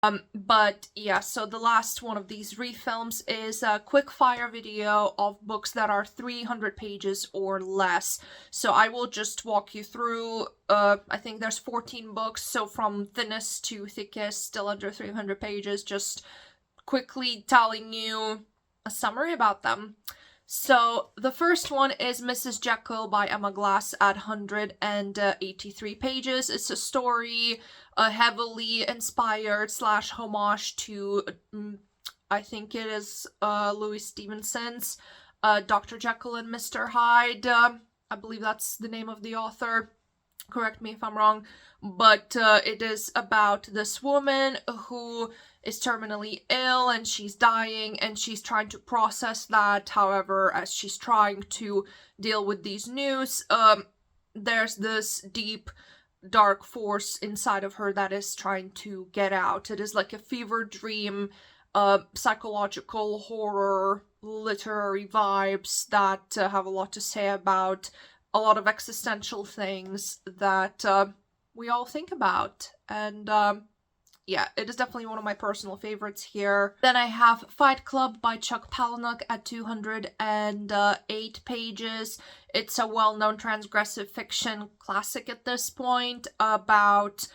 But yeah, so the last one of these refilms is a quick fire video of books that are 300 pages or less. So I will just walk you through, I think there's 14 books, so from thinnest to thickest, still under 300 pages, just quickly telling you a summary about them. So the first one is Mrs. Jekyll by Emma Glass at 183 pages. It's a story heavily inspired / homage to, I think it is Louis Stevenson's Dr. Jekyll and Mr. Hyde. I believe that's the name of the author. Correct me if I'm wrong. But it is about this woman who is terminally ill and she's dying and she's trying to process that. However, as she's trying to deal with these news, there's this deep dark force inside of her that is trying to get out. It is like a fever dream, psychological horror, literary vibes that have a lot to say about a lot of existential things that we all think about. And yeah, it is definitely one of my personal favorites here. Then I have Fight Club by Chuck Palahniuk at 208 pages. It's a well-known transgressive fiction classic at this point about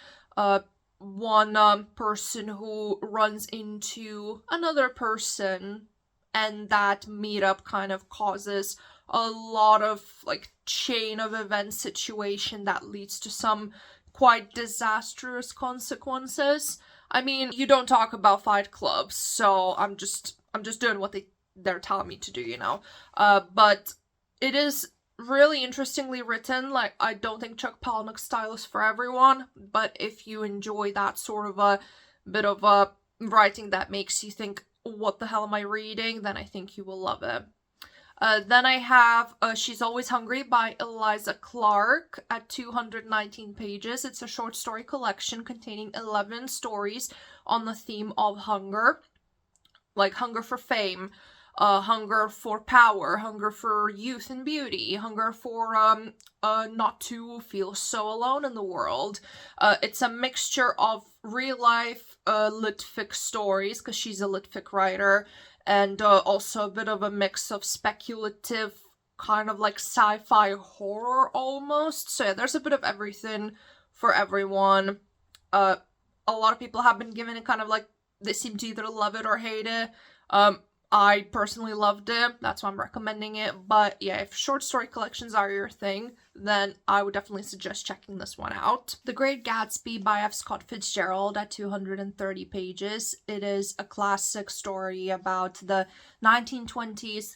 one person who runs into another person, and that meetup kind of causes a lot of like chain of events situation that leads to some quite disastrous consequences. I mean, you don't talk about Fight Club, so I'm just doing what they're telling me to do, you know. But it is really interestingly written. Like, I don't think Chuck Palahniuk's style is for everyone, but if you enjoy that sort of a bit of a writing that makes you think, what the hell am I reading, then I think you will love it. Then I have She's Always Hungry by Eliza Clark at 219 pages. It's a short story collection containing 11 stories on the theme of hunger. Like hunger for fame, hunger for power, hunger for youth and beauty, hunger for not to feel so alone in the world. It's a mixture of real life litfic stories, because she's a litfic writer, and also a bit of a mix of speculative, kind of like sci-fi horror almost. So yeah, there's a bit of everything for everyone. A lot of people have been given it kind of like, they seem to either love it or hate it. I personally loved it, that's why I'm recommending it. But yeah, if short story collections are your thing, then I would definitely suggest checking this one out. The Great Gatsby by F. Scott Fitzgerald at 230 pages. It is a classic story about the 1920s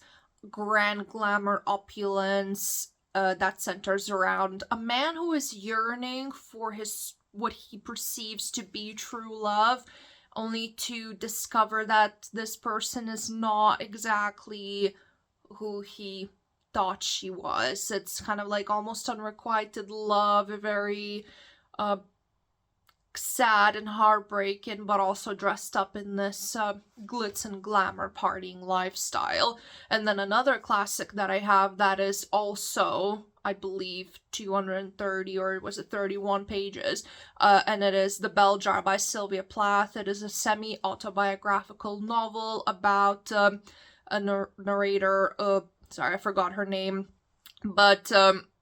grand glamour opulence that centers around a man who is yearning for his what he perceives to be true love, only to discover that this person is not exactly who he thought she was. It's kind of like almost unrequited love, a very sad and heartbreaking, but also dressed up in this glitz and glamour partying lifestyle. And then another classic that I have that is also, I believe, 230 or was it 31 pages, and it is The Bell Jar by Sylvia Plath. It is a semi-autobiographical novel about a narrator, sorry, I forgot her name, but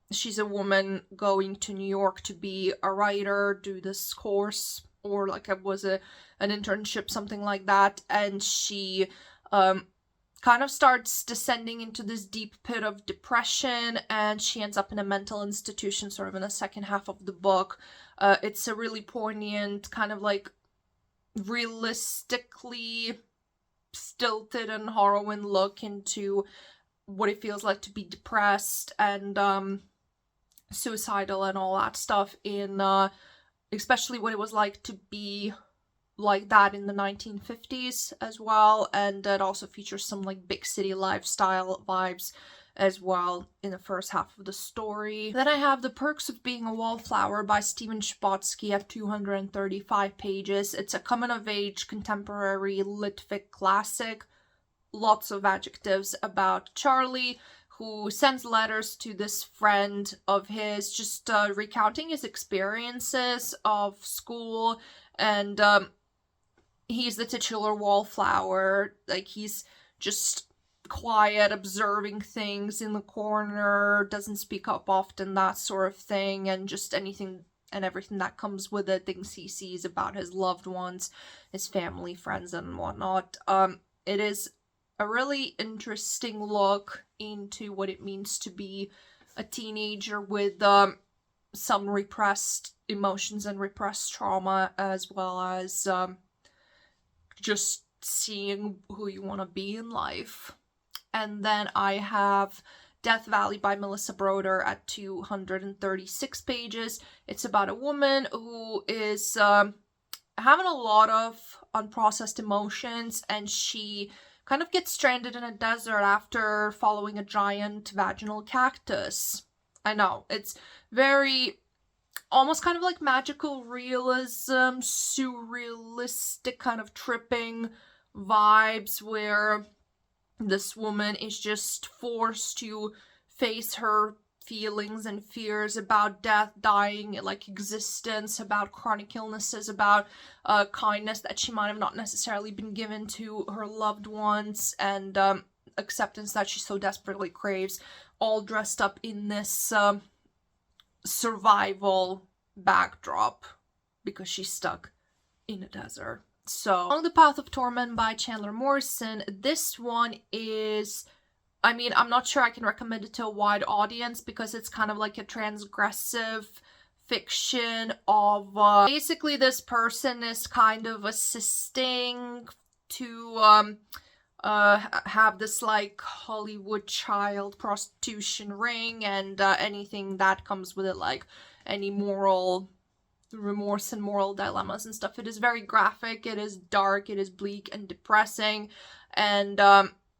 she's a woman going to New York to be a writer, do this course, or like it was an internship, something like that, and she kind of starts descending into this deep pit of depression, and she ends up in a mental institution sort of in the second half of the book. It's a really poignant, kind of like realistically stilted and harrowing look into what it feels like to be depressed and suicidal and all that stuff in especially what it was like to be like that in the 1950s as well. And it also features some like big city lifestyle vibes as well in the first half of the story. Then I have The Perks of Being a Wallflower by Stephen Chbosky at 235 pages. It's a coming-of-age contemporary litfic classic. Lots of adjectives about Charlie, who sends letters to this friend of his, just recounting his experiences of school and he's the titular wallflower. Like, he's just quiet, observing things in the corner, doesn't speak up often, that sort of thing, and just anything and everything that comes with it, things he sees about his loved ones, his family, friends, and whatnot. It is a really interesting look into what it means to be a teenager with some repressed emotions and repressed trauma, as well as just seeing who you want to be in life. And then I have Death Valley by Melissa Broder at 236 pages. It's about a woman who is having a lot of unprocessed emotions, and she kind of gets stranded in a desert after following a giant vaginal cactus. I know, it's very almost kind of like magical realism, surrealistic kind of tripping vibes, where this woman is just forced to face her feelings and fears about death, dying, like existence, about chronic illnesses, about kindness that she might have not necessarily been given to her loved ones, and acceptance that she so desperately craves, all dressed up in this survival backdrop because she's stuck in a desert. So, Along the Path of Torment by Chandler Morrison, this one is, I mean, I'm not sure I can recommend it to a wide audience because it's kind of like a transgressive fiction of, basically this person is kind of assisting to, have this, like, Hollywood child prostitution ring, and anything that comes with it, like any moral remorse and moral dilemmas and stuff. It is very graphic, it is dark, it is bleak and depressing, and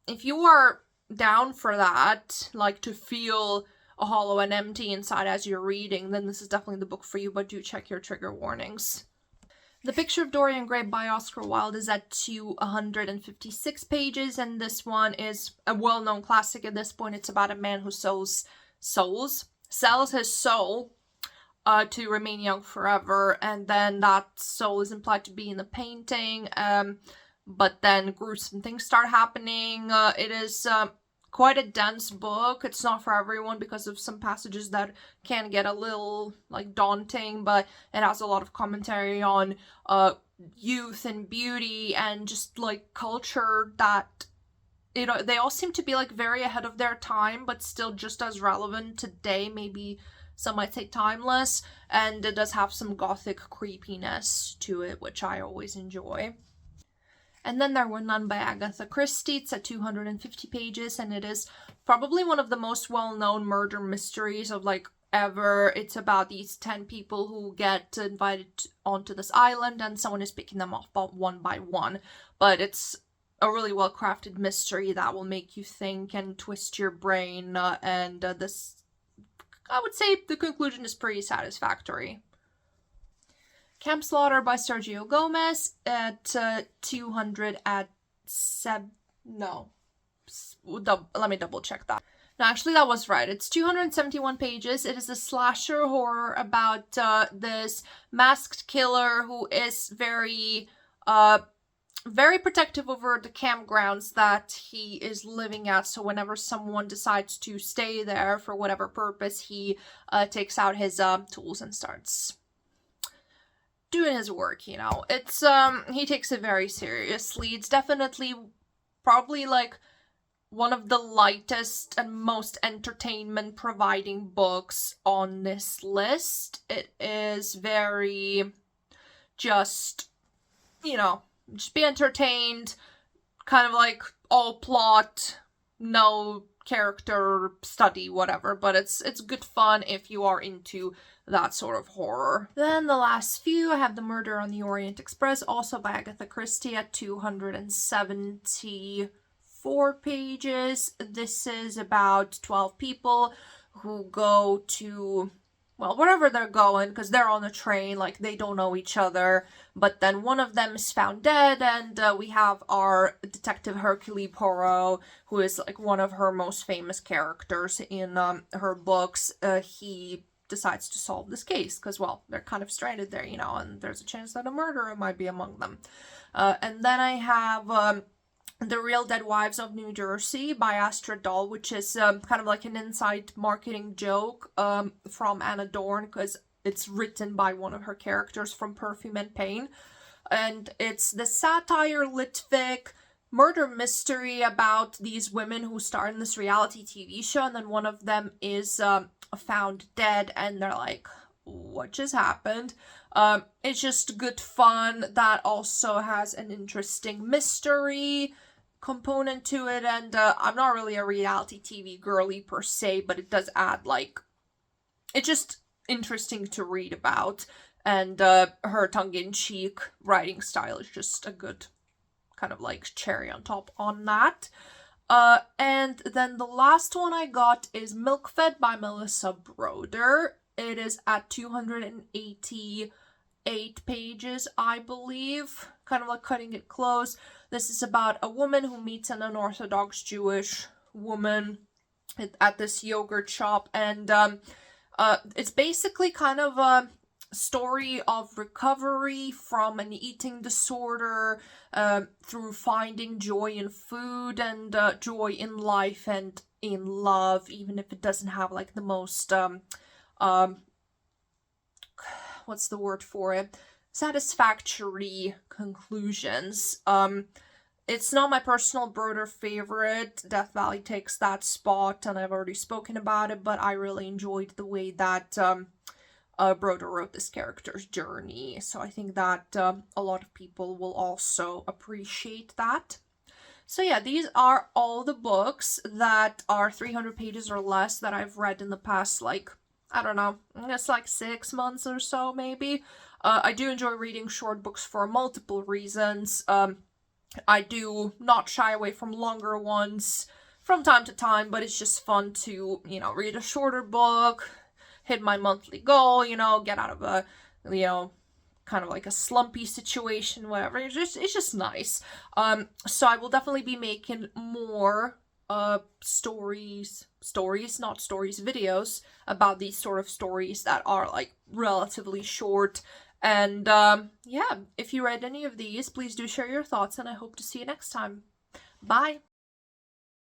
if you are down for that, like to feel hollow and empty inside as you're reading, then this is definitely the book for you, but do check your trigger warnings. The Picture of Dorian Gray by Oscar Wilde is at 256 pages, and this one is a well-known classic at this point. It's about a man who sells his soul to remain young forever, and then that soul is implied to be in the painting, but then gruesome things start happening. It is quite a dense book. It's not for everyone because of some passages that can get a little, like, daunting, but it has a lot of commentary on youth and beauty and just, like, culture that, you know, they all seem to be, like, very ahead of their time, but still just as relevant today, maybe some might say timeless, and it does have some gothic creepiness to it, which I always enjoy. And then There Were None by Agatha Christie. It's at 250 pages, and it is probably one of the most well-known murder mysteries of, like, ever. It's about these 10 people who get invited onto this island, and someone is picking them off one by one. But it's a really well-crafted mystery that will make you think and twist your brain, and this, I would say the conclusion is pretty satisfactory. Camp Slaughter by Sergio Gomez at 207. No. Let me double check that. No, actually that was right. It's 271 pages. It is a slasher horror about this masked killer who is very protective over the campgrounds that he is living at. So whenever someone decides to stay there for whatever purpose, he takes out his tools and starts doing his work, you know. It's, he takes it very seriously. It's definitely probably, like, one of the lightest and most entertainment-providing books on this list. It is very just, you know, just be entertained, kind of like all plot, no character study, whatever, but it's good fun if you are into that sort of horror. Then the last few, I have The Murder on the Orient Express, also by Agatha Christie at 274 pages. This is about 12 people who go to, well, wherever they're going, because they're on a train, like, they don't know each other, but then one of them is found dead, and we have our detective Hercule Poirot, who is, like, one of her most famous characters in her books. He decides to solve this case because, well, they're kind of stranded there, and there's a chance that a murderer might be among them. And then I have The Real Dead Wives of New Jersey by Astrid Dahl, which is kind of like an inside marketing joke from Anna Dorn, because it's written by one of her characters from Perfume and Pain. And it's the satire litfic murder mystery about these women who star in this reality TV show, and then one of them is found dead, and they're like, what just happened? It's just good fun that also has an interesting mystery component to it, and I'm not really a reality TV girly per se, but it does add, like, it's just interesting to read about, and her tongue-in-cheek writing style is just a good kind of like cherry on top on that. And then the last one I got is Milk Fed by Melissa Broder. It is at 288 pages, I believe, kind of like cutting it close. This is about a woman who meets an unorthodox Jewish woman at this yogurt shop, and it's basically kind of a story of recovery from an eating disorder through finding joy in food and joy in life and in love, even if it doesn't have like the most what's the word for it, satisfactory conclusions. It's not my personal Broder favorite. Death Valley takes that spot, and I've already spoken about it, but I really enjoyed the way that Broder wrote this character's journey, so I think that a lot of people will also appreciate that. So yeah, these are all the books that are 300 pages or less that I've read in the past, like, I don't know, I guess like 6 months or so, maybe. I do enjoy reading short books for multiple reasons. I do not shy away from longer ones from time to time, but it's just fun to, read a shorter book, hit my monthly goal, get out of a, kind of like a slumpy situation, whatever. It's just nice. So I will definitely be making more videos about these sort of stories that are like relatively short. And yeah, if you read any of these, please do share your thoughts, and I hope to see you next time. Bye!